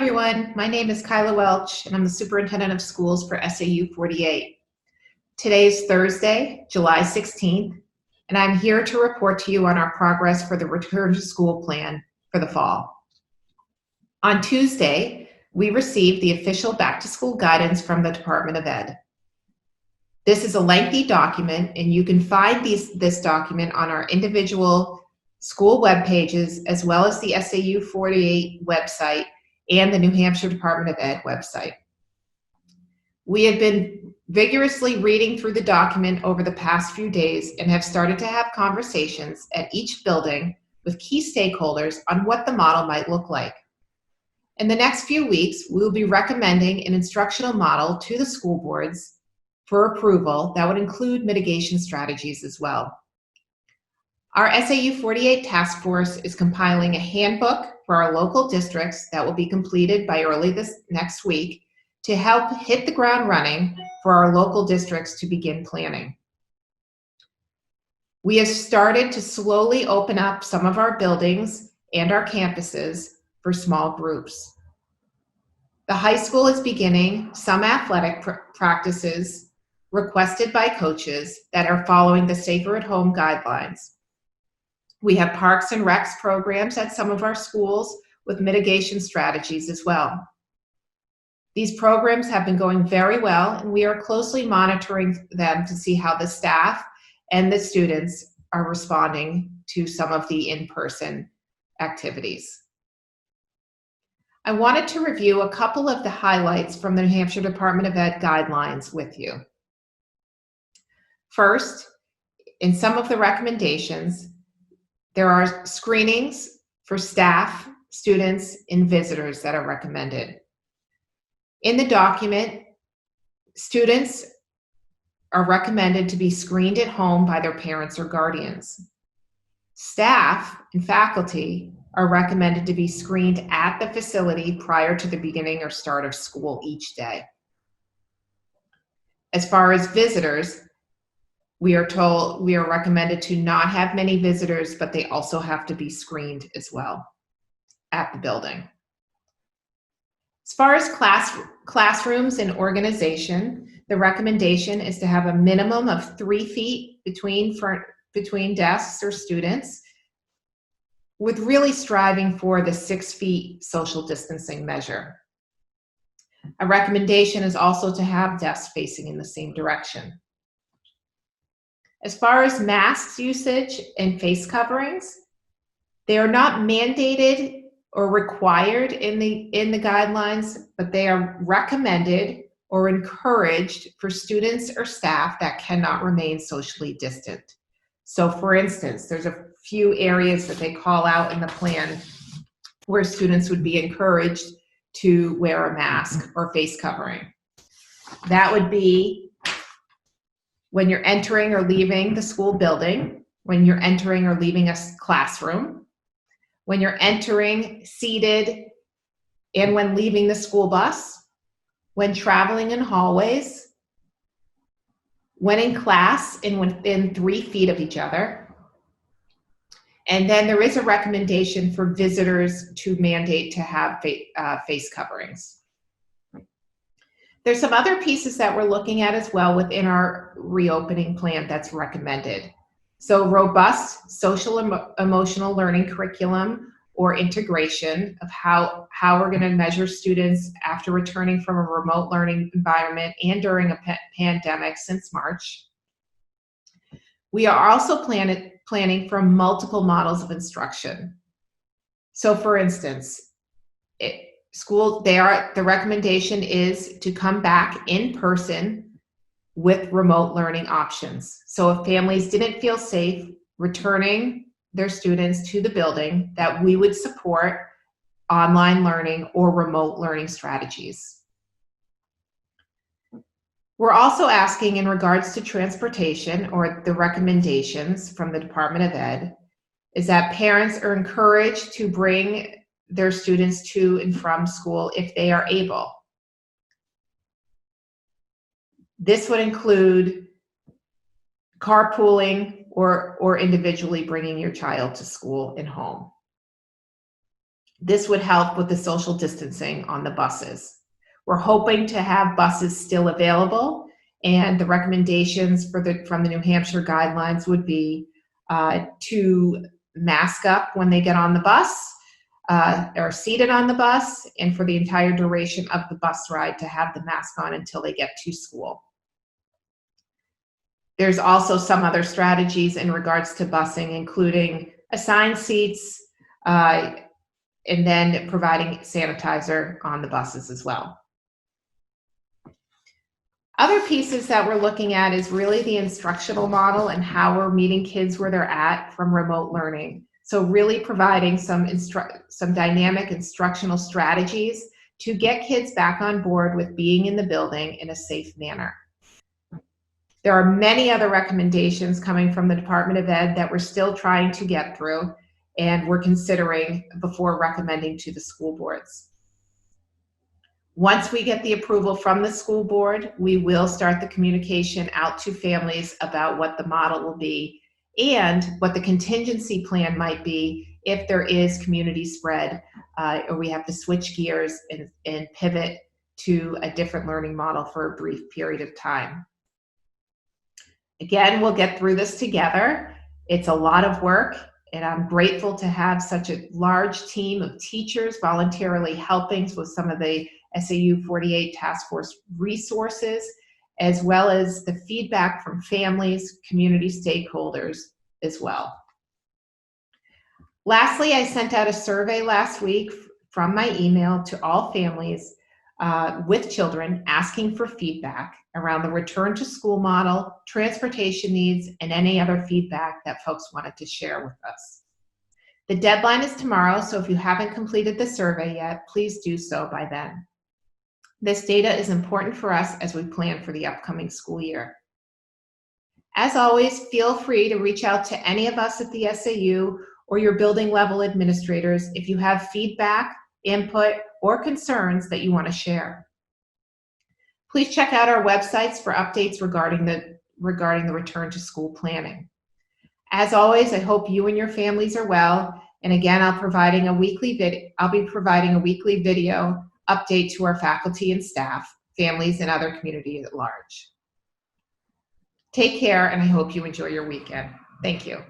everyone, my name is Kyla Welch and I'm the Superintendent of Schools for SAU 48. Today is Thursday, July 16th, and I'm here to report to you on our progress for the return to school plan for the fall. On Tuesday, we received the official back-to-school guidance from the Department of Ed. This is a lengthy document, and you can find this document on our individual school web pages, as well as the SAU 48 website and the New Hampshire Department of Ed website. We have been vigorously reading through the document over the past few days and have started to have conversations at each building with key stakeholders on what the model might look like. In the next few weeks, we will be recommending an instructional model to the school boards for approval that would include mitigation strategies as well. Our SAU 48 task force is compiling a handbook for our local districts that will be completed by early next week to help hit the ground running for our local districts to begin planning. We have started to slowly open up some of our buildings and our campuses for small groups. The high school is beginning some athletic practices requested by coaches that are following the Safer at Home guidelines. We have parks and recs programs at some of our schools with mitigation strategies as well. These programs have been going very well, and we are closely monitoring them to see how the staff and the students are responding to some of the in-person activities. I wanted to review a couple of the highlights from the New Hampshire Department of Ed guidelines with you. First, in some of the recommendations, there are screenings for staff, students, and visitors that are recommended. In the document, students are recommended to be screened at home by their parents or guardians. Staff and faculty are recommended to be screened at the facility prior to the beginning or start of school each day. As far as visitors, we are recommended to not have many visitors, but they also have to be screened as well at the building. As far as classrooms and organization, the recommendation is to have a minimum of 3 feet between desks or students, with really striving for the 6 feet social distancing measure. A recommendation is also to have desks facing in the same direction. As far as masks usage and face coverings, they are not mandated or required in the guidelines, but they are recommended or encouraged for students or staff that cannot remain socially distant. So for instance, there's a few areas that they call out in the plan where students would be encouraged to wear a mask or face covering. That would be when you're entering or leaving the school building, when you're entering or leaving a classroom, when you're entering seated and when leaving the school bus, when traveling in hallways, when in class and within 3 feet of each other. And then there is a recommendation for visitors to mandate to have face coverings. There's some other pieces that we're looking at as well within our reopening plan that's recommended. So robust social emotional learning curriculum or integration of how we're going to measure students after returning from a remote learning environment and during a pandemic since March. We are also planning for multiple models of instruction. So for instance, the recommendation is to come back in person with remote learning options. So if families didn't feel safe returning their students to the building, that we would support online learning or remote learning strategies. We're also asking in regards to transportation, or the recommendations from the Department of Ed, is that parents are encouraged to bring their students to and from school if they are able. This would include carpooling or individually bringing your child to school and home. This would help with the social distancing on the buses. We're hoping to have buses still available, and the recommendations from the New Hampshire guidelines would be to mask up when they get on the bus, or seated on the bus, and for the entire duration of the bus ride to have the mask on until they get to school. There's also some other strategies in regards to busing, including assigned seats, and then providing sanitizer on the buses as well. Other pieces that we're looking at is really the instructional model and how we're meeting kids where they're at from remote learning. So really providing some dynamic instructional strategies to get kids back on board with being in the building in a safe manner. There are many other recommendations coming from the Department of Ed that we're still trying to get through, and we're considering before recommending to the school boards. Once we get the approval from the school board, we will start the communication out to families about what the model will be and what the contingency plan might be if there is community spread, or we have to switch gears and pivot to a different learning model for a brief period of time. Again, we'll get through this together. It's a lot of work, and I'm grateful to have such a large team of teachers voluntarily helping with some of the SAU 48 task force resources, as well as the feedback from families, community stakeholders as well. Lastly, I sent out a survey last week from my email to all families with children asking for feedback around the return to school model, transportation needs, and any other feedback that folks wanted to share with us. The deadline is tomorrow, so if you haven't completed the survey yet, please do so by then. This data is important for us as we plan for the upcoming school year. As always, feel free to reach out to any of us at the SAU or your building level administrators if you have feedback, input, or concerns that you want to share. Please check out our websites for updates regarding the return to school planning. As always, I hope you and your families are well. And again, I'll be providing a weekly video update to our faculty and staff, families, and other community at large. Take care, and I hope you enjoy your weekend. Thank you.